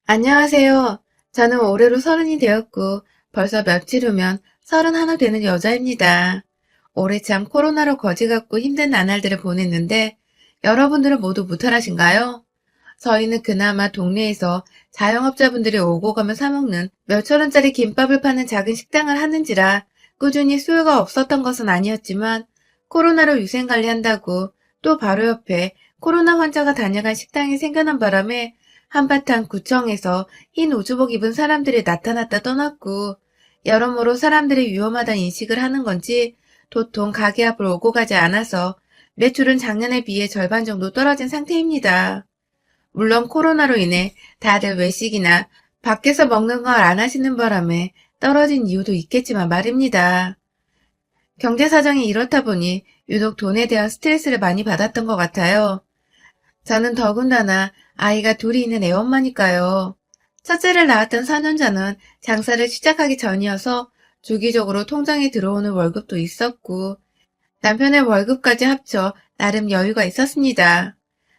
안녕하세요. 저는 올해로 서른이 되었고 벌써 며칠 후면 31 되는 여자입니다. 올해 참 코로나로 거지 같고 힘든 나날들을 보냈는데 여러분들은 모두 무탈하신가요? 저희는 그나마 동네에서 자영업자분들이 오고 가며 사먹는 몇천 원짜리 김밥을 파는 작은 식당을 하는지라 꾸준히 수요가 없었던 것은 아니었지만 코로나로 위생관리한다고 또 바로 옆에 코로나 환자가 다녀간 식당이 생겨난 바람에 한바탕 구청에서 흰 우주복 입은 사람들이 나타났다 떠났고 여러모로 사람들이 위험하다는 인식을 하는 건지 도통 가게 앞을 오고 가지 않아서 매출은 작년에 비해 절반 정도 떨어진 상태입니다. 물론 코로나로 인해 다들 외식이나 밖에서 먹는 걸 안 하시는 바람에 떨어진 이유도 있겠지만 말입니다. 경제 사정이 이렇다 보니 유독 돈에 대한 스트레스를 많이 받았던 것 같아요. 저는 더군다나 아이가 둘이 있는 애엄마니까요. 첫째를 낳았던 4년 전은 장사를 시작하기 전이어서 주기적으로 통장에 들어오는 월급도 있었고 남편의 월급까지 합쳐 나름 여유가 있었습니다.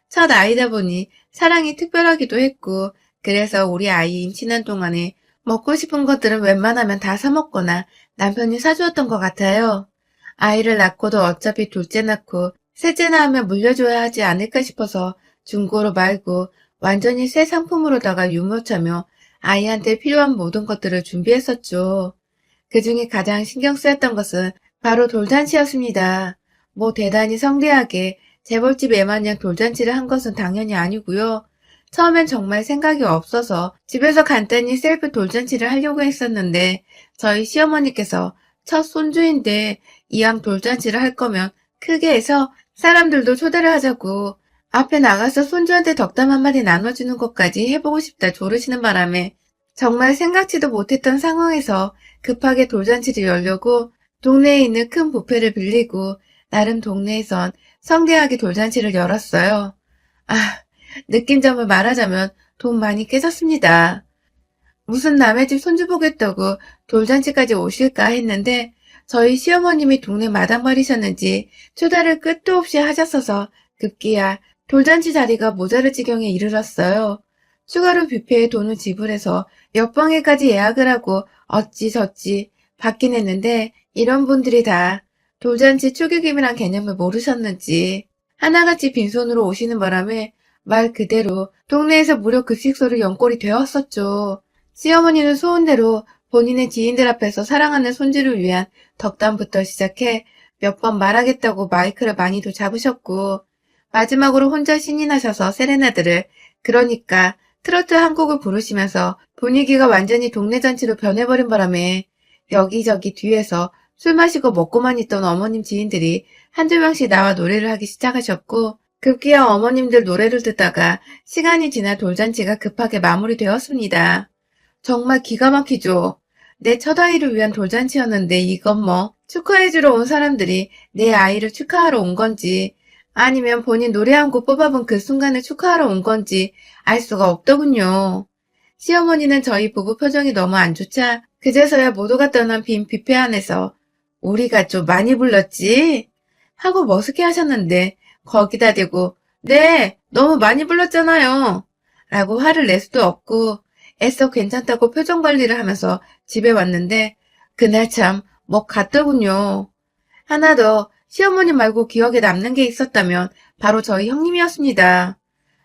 첫 아이다 보니 사랑이 특별하기도 했고 그래서 우리 아이 임신한 동안에 먹고 싶은 것들은 웬만하면 다 사 먹거나 남편이 사주었던 것 같아요. 아이를 낳고도 어차피 둘째 낳고 셋째 낳으면 물려줘야 하지 않을까 싶어서 중고로 말고 완전히 새 상품으로다가 유모차며 아이한테 필요한 모든 것들을 준비했었죠. 그중에 가장 신경 쓰였던 것은 바로 돌잔치였습니다. 뭐 대단히 성대하게 재벌집 애마냥 돌잔치를 한 것은 당연히 아니고요. 처음엔 정말 생각이 없어서 집에서 간단히 셀프 돌잔치를 하려고 했었는데 저희 시어머니께서 첫 손주인데 이왕 돌잔치를 할 거면 크게 해서 사람들도 초대를 하자고 앞에 나가서 손주한테 덕담 한마디 나눠주는 것까지 해보고 싶다 조르시는 바람에 정말 생각지도 못했던 상황에서 급하게 돌잔치를 열려고 동네에 있는 큰 뷔페를 빌리고 나름 동네에선 성대하게 돌잔치를 열었어요. 아, 느낀 점을 말하자면 돈 많이 깨졌습니다. 무슨 남의 집 손주 보겠다고 돌잔치까지 오실까 했는데 저희 시어머님이 동네 마당발이셨는지 초대를 끝도 없이 하셨어서 급기야 돌잔치 자리가 모자랄 지경에 이르렀어요. 추가로 뷔페에 돈을 지불해서 몇 방에까지 예약을 하고 어찌저찌 받긴 했는데 이런 분들이 다 돌잔치 축의금이란 개념을 모르셨는지 하나같이 빈손으로 오시는 바람에 말 그대로 동네에서 무료 급식소를 연꼴이 되었었죠. 시어머니는 소원대로 본인의 지인들 앞에서 사랑하는 손주를 위한 덕담부터 시작해 몇 번 말하겠다고 마이크를 많이도 잡으셨고 마지막으로 혼자 신이 나셔서 세레나드를 그러니까 트로트 한 곡을 부르시면서 분위기가 완전히 동네 잔치로 변해버린 바람에 여기저기 뒤에서 술 마시고 먹고만 있던 어머님 지인들이 한두 명씩 나와 노래를 하기 시작하셨고 급기야 어머님들 노래를 듣다가 시간이 지나 돌잔치가 급하게 마무리되었습니다. 정말 기가 막히죠. 내 첫아이를 위한 돌잔치였는데 이건 뭐 축하해주러 온 사람들이 내 아이를 축하하러 온 건지 아니면 본인 노래 한 곡 뽑아본 그 순간을 축하하러 온 건지 알 수가 없더군요. 시어머니는 저희 부부 표정이 너무 안 좋자 그제서야 모두가 떠난 빈 뷔페 안에서 우리가 좀 많이 불렀지? 하고 머쓱해 하셨는데 거기다 대고 네, 너무 많이 불렀잖아요. 라고 화를 낼 수도 없고 애써 괜찮다고 표정 관리를 하면서 집에 왔는데 그날 참 뭐 같더군요. 하나 더 시어머니 말고 기억에 남는 게 있었다면 바로 저희 형님이었습니다.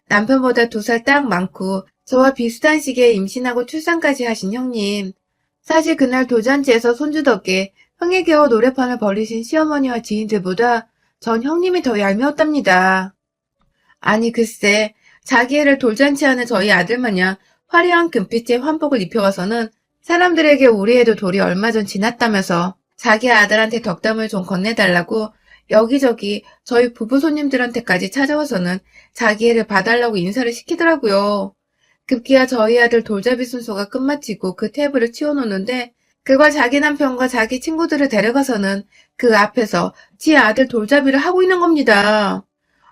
남편보다 2살 딱 많고 저와 비슷한 시기에 임신하고 출산까지 하신 형님. 사실 그날 돌잔치에서 손주 덕에 형에 겨워 노래판을 벌리신 시어머니와 지인들보다 전 형님이 더 얄미웠답니다. 아니 글쎄 자기 애를 돌잔치하는 저희 아들마냥 화려한 금빛의 환복을 입혀와서는 사람들에게 우리 애도 돌이 얼마 전 지났다면서 자기 아들한테 덕담을 좀 건네달라고 여기저기 저희 부부 손님들한테까지 찾아와서는 자기 애를 봐달라고 인사를 시키더라고요. 급기야 저희 아들 돌잡이 순서가 끝마치고 그 테이블을 치워놓는데 그걸 자기 남편과 자기 친구들을 데려가서는 그 앞에서 지 아들 돌잡이를 하고 있는 겁니다.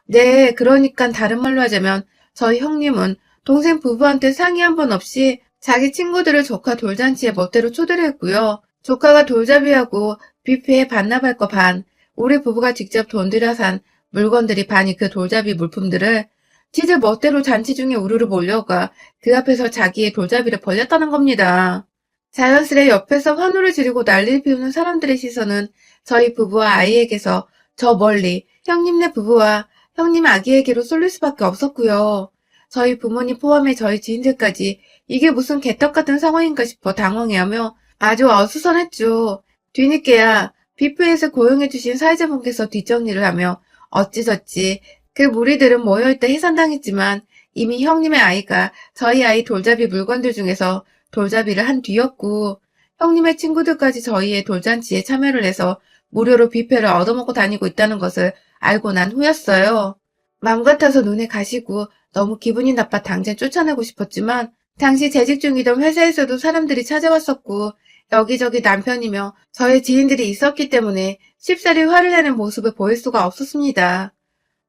네, 그러니까 다른 말로 하자면 저희 형님은 동생 부부한테 상의 한 번 없이 자기 친구들을 조카 돌잔치에 멋대로 초대를 했고요. 조카가 돌잡이하고 뷔페에 반납할 거 반, 우리 부부가 직접 돈 들여 산 물건들이 반이 그 돌잡이 물품들을 지들 멋대로 잔치 중에 우르르 몰려가 그 앞에서 자기의 돌잡이를 벌렸다는 겁니다. 자연스레 옆에서 환호를 지르고 난리를 피우는 사람들의 시선은 저희 부부와 아이에게서 저 멀리 형님네 부부와 형님 아기에게로 쏠릴 수밖에 없었고요. 저희 부모님 포함해 저희 지인들까지 이게 무슨 개떡 같은 상황인가 싶어 당황해하며 아주 어수선했죠. 뒤늦게야 뷔페에서 고용해주신 사회자분께서 뒷정리를 하며 어찌저찌 그 무리들은 모여있다 해산당했지만 이미 형님의 아이가 저희 아이 돌잡이 물건들 중에서 돌잡이를 한 뒤였고 형님의 친구들까지 저희의 돌잔치에 참여를 해서 무료로 뷔페를 얻어먹고 다니고 있다는 것을 알고 난 후였어요. 맘 같아서 눈에 가시고 너무 기분이 나빠 당장 쫓아내고 싶었지만 당시 재직 중이던 회사에서도 사람들이 찾아왔었고 여기저기 남편이며 저의 지인들이 있었기 때문에 쉽사리 화를 내는 모습을 보일 수가 없었습니다.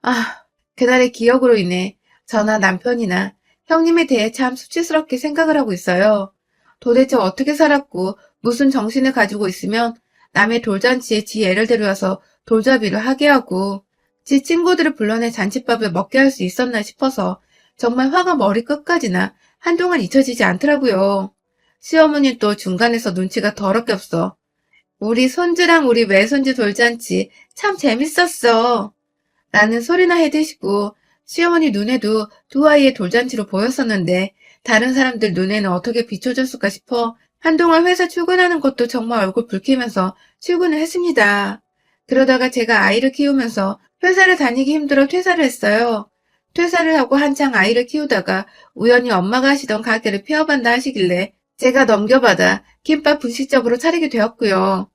아, 그날의 기억으로 인해 저나 남편이나 형님에 대해 참 수치스럽게 생각을 하고 있어요. 도대체 어떻게 살았고 무슨 정신을 가지고 있으면 남의 돌잔치에 지 애를 데려와서 돌잡이를 하게 하고 지 친구들을 불러내 잔칫밥을 먹게 할 수 있었나 싶어서 정말 화가 머리 끝까지나 한동안 잊혀지지 않더라고요. 시어머니 또 중간에서 눈치가 더럽게 없어. 우리 손주랑 우리 외손주 돌잔치 참 재밌었어. 라는 소리나 해대시고 시어머니 눈에도 두 아이의 돌잔치로 보였었는데 다른 사람들 눈에는 어떻게 비춰졌을까 싶어 한동안 회사 출근하는 것도 정말 얼굴 붉히면서 출근을 했습니다. 그러다가 제가 아이를 키우면서 회사를 다니기 힘들어 퇴사를 했어요. 퇴사를 하고 한창 아이를 키우다가 우연히 엄마가 하시던 가게를 폐업한다 하시길래 제가 넘겨받아 김밥 분식점으로 차리게 되었고요.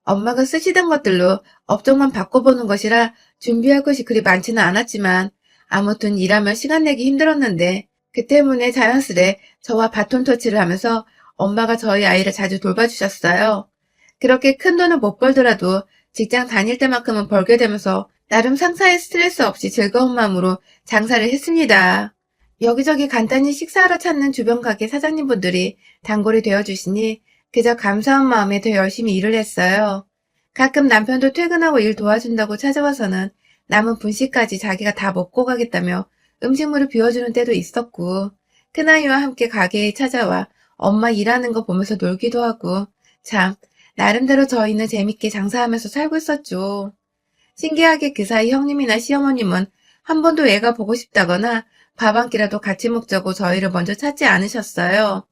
엄마가 쓰시던 것들로 업종만 바꿔보는 것이라 준비할 것이 그리 많지는 않았지만 아무튼 일하며 시간 내기 힘들었는데 그 때문에 자연스레 저와 바톤 터치를 하면서 엄마가 저희 아이를 자주 돌봐주셨어요. 그렇게 큰 돈은 못 벌더라도 직장 다닐 때만큼은 벌게 되면서 나름 상사의 스트레스 없이 즐거운 마음으로 장사를 했습니다. 여기저기 간단히 식사하러 찾는 주변 가게 사장님분들이 단골이 되어주시니 그저 감사한 마음에 더 열심히 일을 했어요. 가끔 남편도 퇴근하고 일 도와준다고 찾아와서는 남은 분식까지 자기가 다 먹고 가겠다며 음식물을 비워주는 때도 있었고 큰아이와 함께 가게에 찾아와 엄마 일하는 거 보면서 놀기도 하고 참 나름대로 저희는 재밌게 장사하면서 살고 있었죠. 신기하게 그 사이 형님이나 시어머님은 한 번도 애가 보고 싶다거나 밥 한 끼라도 같이 먹자고 저희를 먼저 찾지 않으셨어요.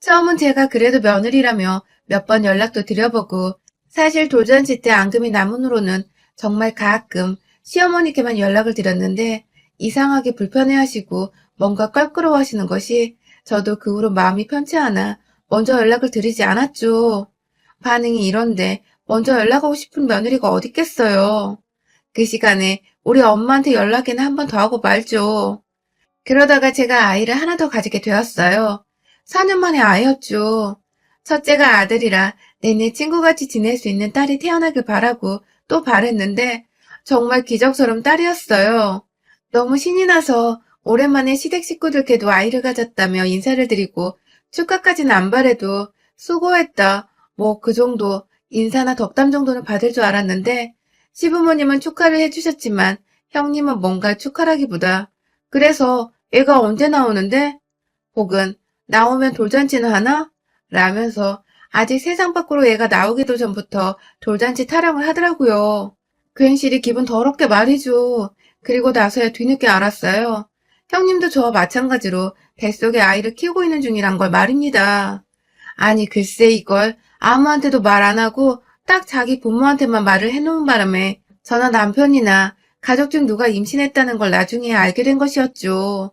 처음은 제가 그래도 며느리라며 몇 번 연락도 드려보고 사실 돌잔치 때 앙금이 남은 후로는 정말 가끔 시어머니께만 연락을 드렸는데 이상하게 불편해하시고 뭔가 껄끄러워하시는 것이 저도 그 후로 마음이 편치 않아 먼저 연락을 드리지 않았죠. 반응이 이런데 먼저 연락하고 싶은 며느리가 어딨겠어요. 그 시간에 우리 엄마한테 연락이나 한 번 더 하고 말죠. 그러다가 제가 아이를 하나 더 가지게 되었어요. 4년 만에 아이였죠. 첫째가 아들이라 내내 친구같이 지낼 수 있는 딸이 태어나길 바라고 또 바랬는데 정말 기적처럼 딸이었어요. 너무 신이 나서 오랜만에 시댁 식구들께도 아이를 가졌다며 인사를 드리고 축하까지는 안 바래도 수고했다. 뭐 그 정도 인사나 덕담 정도는 받을 줄 알았는데 시부모님은 축하를 해주셨지만 형님은 뭔가 축하라기보다 그래서 애가 언제 나오는데? 혹은 나오면 돌잔치는 하나? 라면서 아직 세상 밖으로 애가 나오기도 전부터 돌잔치 타령을 하더라고요. 괜시리 기분 더럽게 말이죠. 그리고 나서야 뒤늦게 알았어요. 형님도 저와 마찬가지로 뱃속에 아이를 키우고 있는 중이란 걸 말입니다. 아니 글쎄 이걸 아무한테도 말 안 하고 딱 자기 부모한테만 말을 해놓은 바람에 저나 남편이나 가족 중 누가 임신했다는 걸 나중에 알게 된 것이었죠.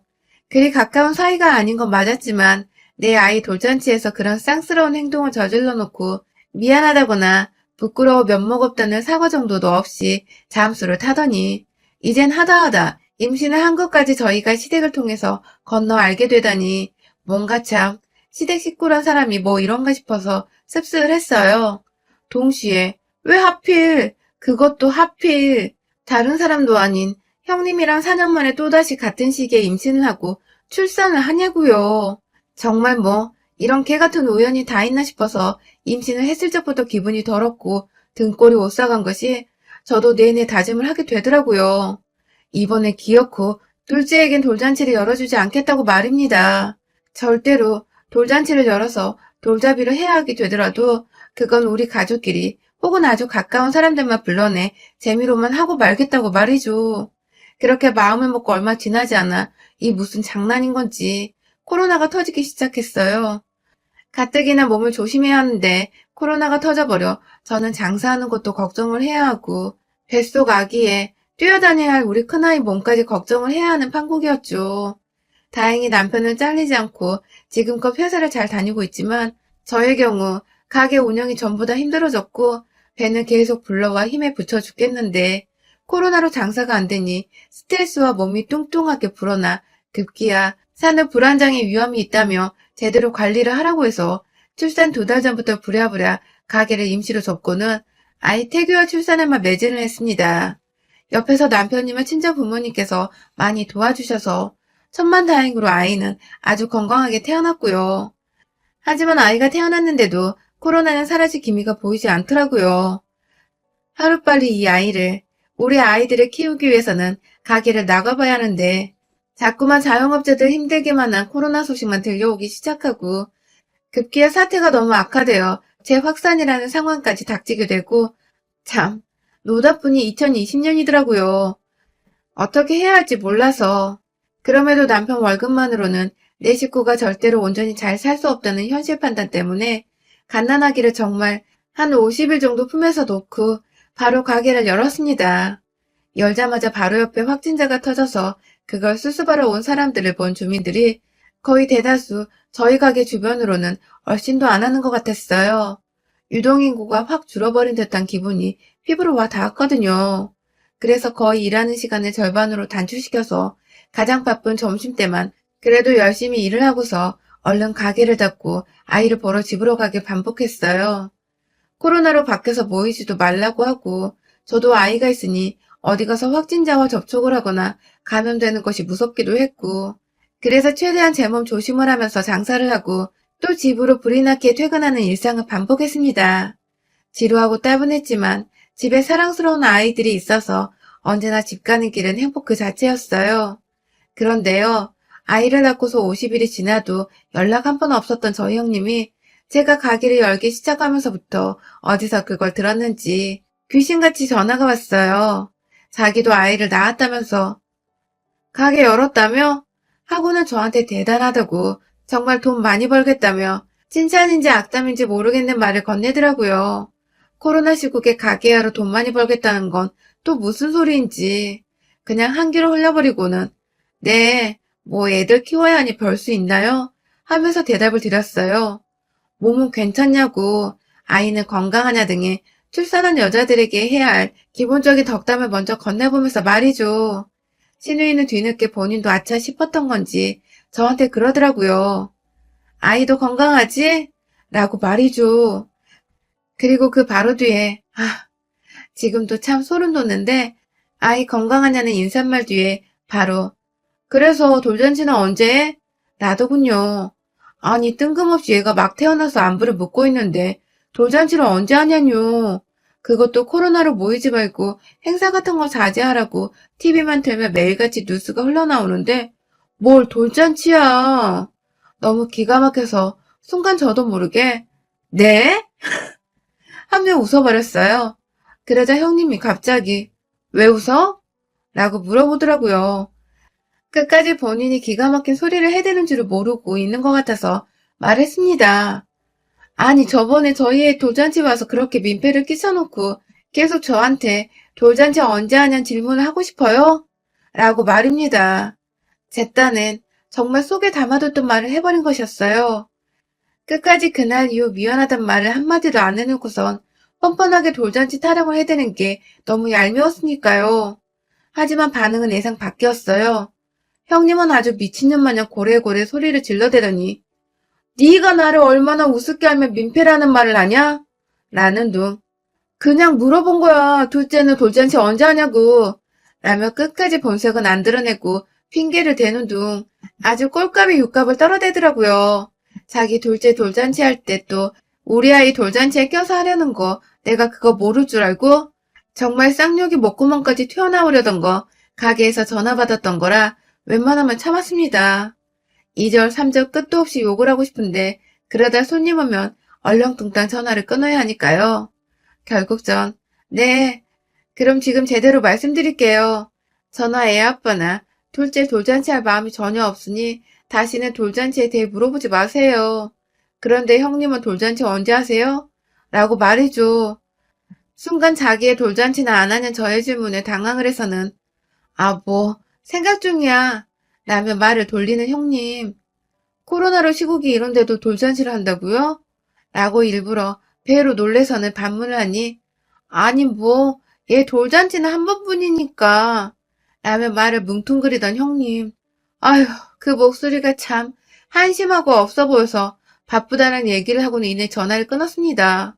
그리 가까운 사이가 아닌 건 맞았지만 내 아이 돌잔치에서 그런 쌍스러운 행동을 저질러 놓고 미안하다거나 부끄러워 면목 없다는 사과 정도도 없이 잠수를 타더니 이젠 하다하다 임신을 한 것까지 저희가 시댁을 통해서 건너 알게 되다니 뭔가 참 시댁 식구란 사람이 뭐 이런가 싶어서 씁쓸했어요. 동시에 왜 하필 그것도 하필 다른 사람도 아닌 형님이랑 4년 만에 또다시 같은 시기에 임신을 하고 출산을 하냐고요. 정말 뭐 이런 개 같은 우연이 다 있나 싶어서 임신을 했을 적부터 기분이 더럽고 등골이 오싹한 것이 저도 내내 다짐을 하게 되더라고요. 이번에 기어코 둘째에겐 돌잔치를 열어주지 않겠다고 말입니다. 절대로 돌잔치를 열어서 돌잡이를 해야 하게 되더라도 그건 우리 가족끼리 혹은 아주 가까운 사람들만 불러내 재미로만 하고 말겠다고 말이죠. 그렇게 마음을 먹고 얼마 지나지 않아 이 무슨 장난인 건지 코로나가 터지기 시작했어요. 가뜩이나 몸을 조심해야 하는데 코로나가 터져버려 저는 장사하는 것도 걱정을 해야 하고 뱃속 아기에 뛰어다녀야 할 우리 큰아이 몸까지 걱정을 해야 하는 판국이었죠. 다행히 남편은 잘리지 않고 지금껏 회사를 잘 다니고 있지만 저의 경우 가게 운영이 전부 다 힘들어졌고 배는 계속 불러와 힘에 부쳐 죽겠는데 코로나로 장사가 안 되니 스트레스와 몸이 뚱뚱하게 불어나 급기야 산후 불안장애 위험이 있다며 제대로 관리를 하라고 해서 출산 2달 전부터 부랴부랴 가게를 임시로 접고는 아이 태교와 출산에만 매진을 했습니다. 옆에서 남편님의 친정 부모님께서 많이 도와주셔서 천만다행으로 아이는 아주 건강하게 태어났고요. 하지만 아이가 태어났는데도 코로나는 사라질 기미가 보이지 않더라고요. 하루빨리 이 아이를, 우리 아이들을 키우기 위해서는 가게를 나가봐야 하는데 자꾸만 자영업자들 힘들게만 한 코로나 소식만 들려오기 시작하고 급기야 사태가 너무 악화되어 재확산이라는 상황까지 닥치게 되고 참 노답분이 2020년이더라고요. 어떻게 해야 할지 몰라서 그럼에도 남편 월급만으로는 내 식구가 절대로 온전히 잘 살 수 없다는 현실 판단 때문에 갓난아기를 정말 한 50일 정도 품에서 놓고 바로 가게를 열었습니다. 열자마자 바로 옆에 확진자가 터져서 그걸 수습하러 온 사람들을 본 주민들이 거의 대다수 저희 가게 주변으로는 얼씬도 안 하는 것 같았어요. 유동인구가 확 줄어버린 듯한 기분이 피부로 와 닿았거든요. 그래서 거의 일하는 시간을 절반으로 단축시켜서 가장 바쁜 점심때만 그래도 열심히 일을 하고서 얼른 가게를 닫고 아이를 보러 집으로 가길 반복했어요. 코로나로 밖에서 모이지도 말라고 하고 저도 아이가 있으니 어디 가서 확진자와 접촉을 하거나 감염되는 것이 무섭기도 했고 그래서 최대한 제 몸 조심을 하면서 장사를 하고 또 집으로 불이 나게 퇴근하는 일상을 반복했습니다. 지루하고 따분했지만 집에 사랑스러운 아이들이 있어서 언제나 집 가는 길은 행복 그 자체였어요. 그런데요, 아이를 낳고서 50일이 지나도 연락 한 번 없었던 저희 형님이 제가 가게를 열기 시작하면서부터 어디서 그걸 들었는지 귀신같이 전화가 왔어요. 자기도 아이를 낳았다면서 가게 열었다며? 하고는 저한테 대단하다고 정말 돈 많이 벌겠다며 칭찬인지 악담인지 모르겠는 말을 건네더라고요. 코로나 시국에 가게 하러 돈 많이 벌겠다는 건 또 무슨 소리인지 그냥 한 귀로 흘려버리고는 네, 뭐 애들 키워야 하니 벌 수 있나요? 하면서 대답을 드렸어요. 몸은 괜찮냐고, 아이는 건강하냐 등의 출산한 여자들에게 해야 할 기본적인 덕담을 먼저 건네보면서 말이죠. 신우이는 뒤늦게 본인도 아차 싶었던 건지 저한테 그러더라고요. 아이도 건강하지? 라고 말이죠. 그리고 그 바로 뒤에 지금도 참 소름 돋는데 아이 건강하냐는 인사말 뒤에 바로 그래서 돌잔치는 언제 해? 라더군요. 아니 뜬금없이 얘가 막 태어나서 안부를 묻고 있는데 돌잔치를 언제 하냐뇨. 그것도 코로나로 모이지 말고 행사 같은 거 자제하라고 TV만 틀면 매일같이 뉴스가 흘러나오는데 뭘 돌잔치야. 너무 기가 막혀서 순간 저도 모르게 네? 한 명 웃어버렸어요. 그러자 형님이 갑자기 왜 웃어? 라고 물어보더라고요. 끝까지 본인이 기가 막힌 소리를 해대는 줄을 모르고 있는 것 같아서 말했습니다. 아니 저번에 저희 애 돌잔치 와서 그렇게 민폐를 끼쳐놓고 계속 저한테 돌잔치 언제 하냐는 질문을 하고 싶어요? 라고 말입니다. 제 딴엔 정말 속에 담아뒀던 말을 해버린 것이었어요. 끝까지 그날 이후 미안하단 말을 한마디도 안 해놓고선 뻔뻔하게 돌잔치 타령을 해대는 게 너무 얄미웠으니까요. 하지만 반응은 예상 밖이었어요. 형님은 아주 미친년 마냥 고래고래 소리를 질러대더니 네가 나를 얼마나 우습게 하면 민폐라는 말을 하냐? 라는 둥. 그냥 물어본 거야. 둘째는 돌잔치 언제 하냐고. 라며 끝까지 본색은 안 드러내고 핑계를 대는 둥. 아주 꼴값에 육값을 떨어대더라고요. 자기 둘째 돌잔치 할 때 또 우리 아이 돌잔치에 껴서 하려는 거 내가 그거 모를 줄 알고? 정말 쌍욕이 목구멍까지 튀어나오려던 거 가게에서 전화 받았던 거라 웬만하면 참았습니다. 2절, 3절 끝도 없이 욕을 하고 싶은데 그러다 손님 오면 얼렁뚱땅 전화를 끊어야 하니까요. 결국 네, 그럼 지금 제대로 말씀드릴게요. 저나 애 아빠나 둘째 돌잔치 할 마음이 전혀 없으니 다시는 돌잔치에 대해 물어보지 마세요. 그런데 형님은 돌잔치 언제 하세요? 라고 말해줘. 순간 자기의 돌잔치나 안 하는 저의 질문에 당황을 해서는 생각 중이야. 라며 말을 돌리는 형님. 코로나로 시국이 이런데도 돌잔치를 한다고요? 라고 일부러 배로 놀래서는 반문을 하니 아니 얘 돌잔치는 한 번뿐이니까 라며 말을 뭉퉁거리던 형님. 아휴, 그 목소리가 참 한심하고 없어 보여서 바쁘다는 얘기를 하고는 이내 전화를 끊었습니다.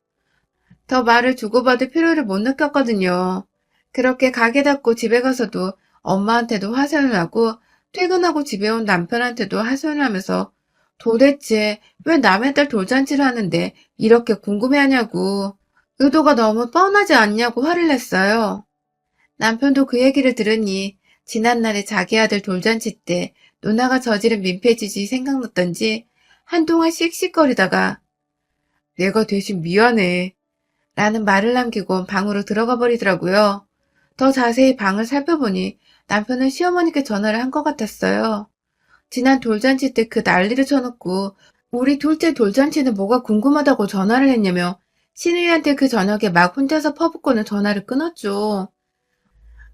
더 말을 주고받을 필요를 못 느꼈거든요. 그렇게 가게 닫고 집에 가서도 엄마한테도 화선을 하고 퇴근하고 집에 온 남편한테도 하소연을 하면서 도대체 왜 남의 딸 돌잔치를 하는데 이렇게 궁금해하냐고 의도가 너무 뻔하지 않냐고 화를 냈어요. 남편도 그 얘기를 들으니 지난날에 자기 아들 돌잔치 때 누나가 저지른 민폐짓이 생각났던지 한동안 씩씩거리다가 내가 대신 미안해 라는 말을 남기고 방으로 들어가 버리더라고요. 더 자세히 방을 살펴보니 남편은 시어머니께 전화를 한 것 같았어요. 지난 돌잔치 때 그 난리를 쳐놓고 우리 둘째 돌잔치는 뭐가 궁금하다고 전화를 했냐며 신우이한테 그 저녁에 막 혼자서 퍼붓고는 전화를 끊었죠.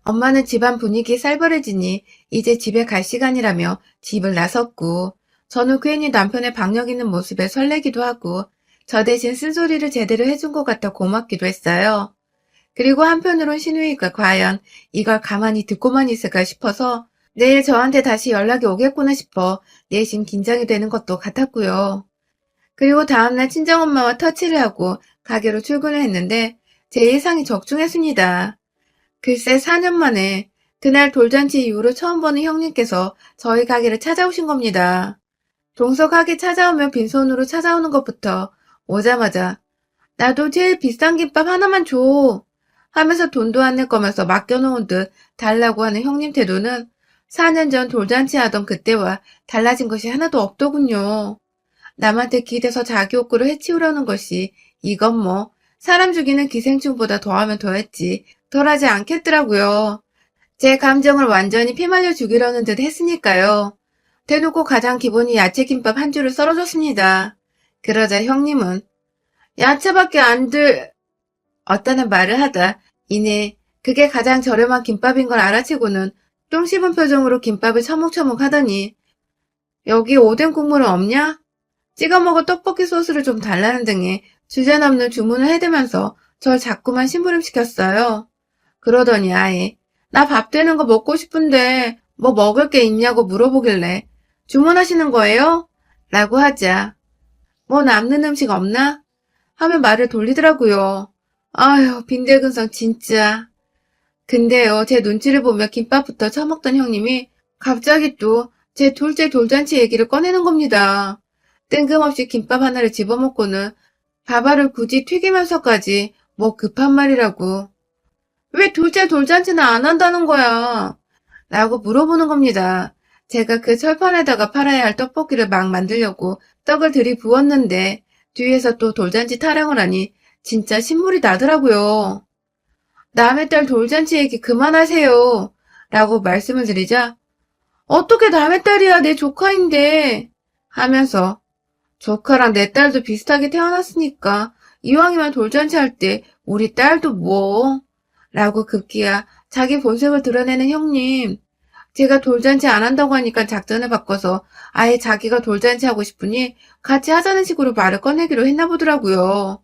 엄마는 집안 분위기 살벌해지니 이제 집에 갈 시간이라며 집을 나섰고 저는 괜히 남편의 박력 있는 모습에 설레기도 하고 저 대신 쓴소리를 제대로 해준 것 같아 고맙기도 했어요. 그리고 한편으론 신우이가 과연 이걸 가만히 듣고만 있을까 싶어서 내일 저한테 다시 연락이 오겠구나 싶어 내심 긴장이 되는 것도 같았고요. 그리고 다음날 친정엄마와 터치를 하고 가게로 출근을 했는데 제 예상이 적중했습니다. 글쎄 4년 만에 그날 돌잔치 이후로 처음 보는 형님께서 저희 가게를 찾아오신 겁니다. 동서 가게 찾아오면 빈손으로 찾아오는 것부터 오자마자 나도 제일 비싼 김밥 하나만 줘 하면서 돈도 안 낼 거면서 맡겨놓은 듯 달라고 하는 형님 태도는 4년 전 돌잔치 하던 그때와 달라진 것이 하나도 없더군요. 남한테 기대서 자기 욕구를 해치우려는 것이 이건 사람 죽이는 기생충보다 더하면 더했지 덜하지 않겠더라고요. 제 감정을 완전히 피말려 죽이려는 듯 했으니까요. 대놓고 가장 기본이 야채김밥 한 줄을 썰어줬습니다. 그러자 형님은 야채밖에 안 없다는 말을 하다 이내 그게 가장 저렴한 김밥인 걸 알아채고는 똥 씹은 표정으로 김밥을 처먹처먹 하더니 여기 오뎅 국물은 없냐? 찍어 먹을 떡볶이 소스를 좀 달라는 등의 주제넘는 주문을 해대면서 절 자꾸만 심부름시켰어요. 그러더니 아예 나 밥 되는 거 먹고 싶은데 뭐 먹을 게 있냐고 물어보길래 주문하시는 거예요? 라고 하자 뭐 남는 음식 없나? 하며 말을 돌리더라고요. 아휴 빈대근성 진짜. 근데요 제 눈치를 보며 김밥부터 처먹던 형님이 갑자기 또 제 둘째 돌잔치 얘기를 꺼내는 겁니다. 뜬금없이 김밥 하나를 집어먹고는 밥알을 굳이 튀기면서까지 뭐 급한 말이라고. 왜 둘째 돌잔치는 안 한다는 거야? 라고 물어보는 겁니다. 제가 그 철판에다가 팔아야 할 떡볶이를 막 만들려고 떡을 들이부었는데 뒤에서 또 돌잔치 타령을 하니 진짜 신물이 나더라고요. 남의 딸 돌잔치 얘기 그만하세요. 라고 말씀을 드리자 어떻게 남의 딸이야 내 조카인데 하면서 조카랑 내 딸도 비슷하게 태어났으니까 이왕이면 돌잔치 할 때 우리 딸도 라고 급기야 자기 본색을 드러내는 형님. 제가 돌잔치 안 한다고 하니까 작전을 바꿔서 아예 자기가 돌잔치 하고 싶으니 같이 하자는 식으로 말을 꺼내기로 했나 보더라고요.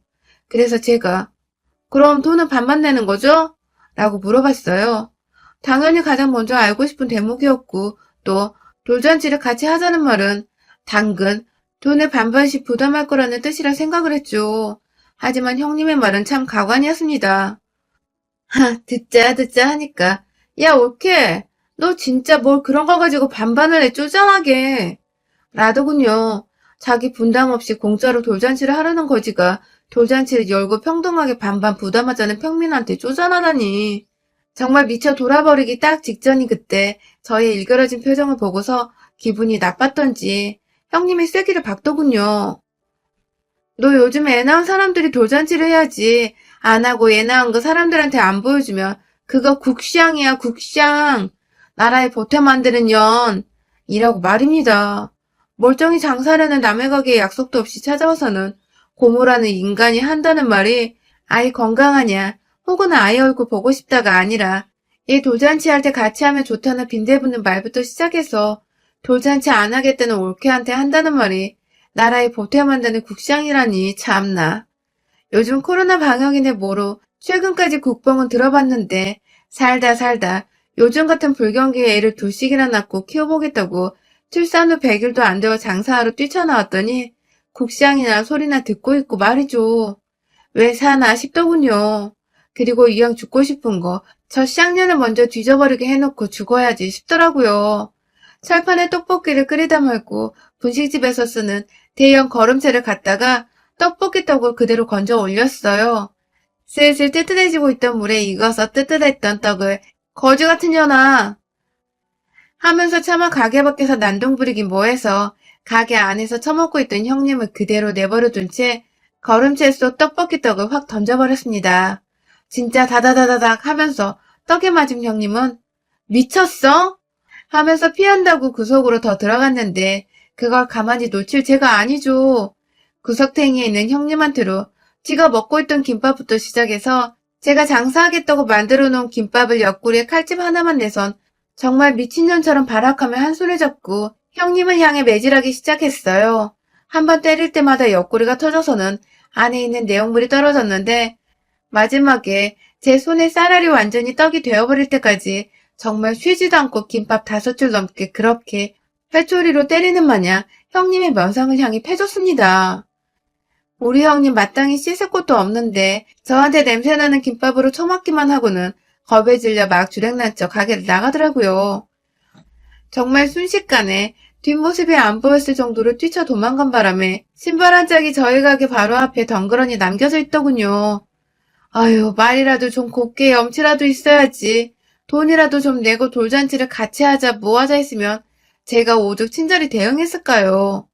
그래서 제가 그럼 돈은 반반 내는 거죠? 라고 물어봤어요. 당연히 가장 먼저 알고 싶은 대목이었고 또 돌잔치를 같이 하자는 말은 당근 돈을 반반씩 부담할 거라는 뜻이라 생각을 했죠. 하지만 형님의 말은 참 가관이었습니다. 듣자 하니까 야 올케 너 진짜 뭘 그런 거 가지고 반반을 해 쪼잔하게 라더군요. 자기 분담 없이 공짜로 돌잔치를 하려는 거지가 돌잔치를 열고 평등하게 반반 부담하자는 평민한테 쪼잔하다니. 정말 미쳐 돌아버리기 딱 직전인 그때 저의 일그러진 표정을 보고서 기분이 나빴던지 형님이 쐐기를 박더군요. 너 요즘 애 낳은 사람들이 돌잔치를 해야지. 안 하고 애 낳은 거 사람들한테 안 보여주면 그거 국샹이야, 국샹. 나라에 보태 만드는 년. 이라고 말입니다. 멀쩡히 장사하려는 남의 가게에 약속도 없이 찾아와서는 고모라는 인간이 한다는 말이 아이 건강하냐, 혹은 아이 얼굴 보고 싶다가 아니라 얘 돌잔치 할 때 같이 하면 좋다는 빈대붙는 말부터 시작해서 돌잔치 안 하겠다는 올케한테 한다는 말이 나라에 보태 만드는 국상이라니 참나. 요즘 코로나 방역이네 뭐로 최근까지 국뽕은 들어봤는데 살다 살다 요즘 같은 불경기에 애를 둘씩이나 낳고 키워보겠다고 출산 후 100일도 안 되어 장사하러 뛰쳐나왔더니 국상이나 소리나 듣고 있고 말이죠. 왜 사나 싶더군요. 그리고 이왕 죽고 싶은 거 저 쌍년을 먼저 뒤져버리게 해놓고 죽어야지 싶더라고요. 철판에 떡볶이를 끓이다 말고 분식집에서 쓰는 대형 거름채를 갖다가 떡볶이 떡을 그대로 건져 올렸어요. 슬슬 뜨뜻해지고 있던 물에 익어서 뜨뜻했던 떡을 거지 같은 년아 하면서 차마 가게 밖에서 난동 부리긴 뭐해서 가게 안에서 처먹고 있던 형님을 그대로 내버려둔 채 거름채 속 떡볶이 떡을 확 던져버렸습니다. 진짜 다다다다닥 하면서 떡에 맞은 형님은 미쳤어? 하면서 피한다고 구석으로 더 들어갔는데 그걸 가만히 놓칠 제가 아니죠. 구석탱이에 있는 형님한테로 지가 먹고 있던 김밥부터 시작해서 제가 장사하겠다고 만들어 놓은 김밥을 옆구리에 칼집 하나만 내선 정말 미친년처럼 발악하며 한 손을 잡고 형님을 향해 매질하기 시작했어요. 한 번 때릴 때마다 옆구리가 터져서는 안에 있는 내용물이 떨어졌는데 마지막에 제 손에 쌀알이 완전히 떡이 되어버릴 때까지 정말 쉬지도 않고 김밥 5줄 넘게 그렇게 회초리로 때리는 마냥 형님의 면상을 향해 패줬습니다. 우리 형님 마땅히 씻을 곳도 없는데 저한테 냄새나는 김밥으로 처맞기만 하고는 겁에 질려 막 주랭난 척 가게를 나가더라고요. 정말 순식간에 뒷모습이 안 보였을 정도로 뛰쳐 도망간 바람에 신발 한 짝이 저희 가게 바로 앞에 덩그러니 남겨져 있더군요. 아유, 말이라도 좀 곱게 염치라도 있어야지. 돈이라도 좀 내고 돌잔치를 같이 하자 뭐 하자 했으면 제가 오죽 친절히 대응했을까요.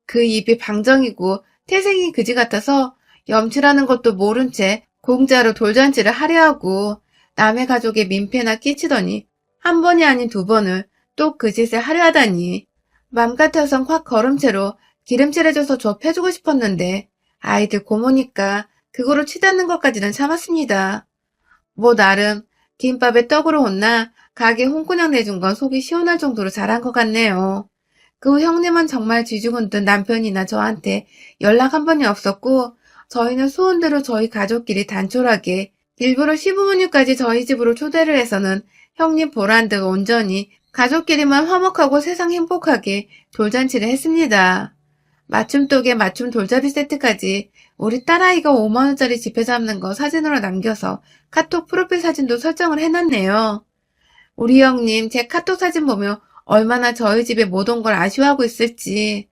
그 입이 방정이고 태생이 그지 같아서 염치라는 것도 모른 채 공짜로 돌잔치를 하려 하고 남의 가족에 민폐나 끼치더니 한 번이 아닌 2번을 또 그 짓을 하려 하다니 맘 같아선 확 걸음체로 기름칠해줘서 줘 패주고 싶었는데 아이들 고모니까 그거로 치닫는 것까지는 참았습니다. 뭐 나름 김밥에 떡으로 혼나 가게 홍군형 내준 건 속이 시원할 정도로 잘한 것 같네요. 그 후 형님은 정말 쥐죽은 듯 남편이나 저한테 연락 한 번이 없었고 저희는 소원대로 저희 가족끼리 단촐하게 일부러 시부모님까지 저희 집으로 초대를 해서는 형님 보란 듯 온전히 가족끼리만 화목하고 세상 행복하게 돌잔치를 했습니다. 맞춤독에 맞춤 돌잡이 세트까지 우리 딸아이가 5만원짜리 지폐 잡는 거 사진으로 남겨서 카톡 프로필 사진도 설정을 해놨네요. 우리 형님 제 카톡 사진 보며 얼마나 저희 집에 못 온 걸 아쉬워하고 있을지.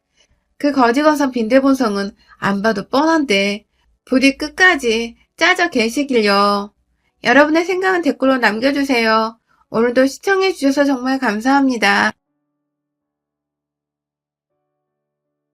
그 거지건선 빈대본성은 안 봐도 뻔한데 부디 끝까지 짜져 계시길요. 여러분의 생각은 댓글로 남겨주세요. 오늘도 시청해주셔서 정말 감사합니다.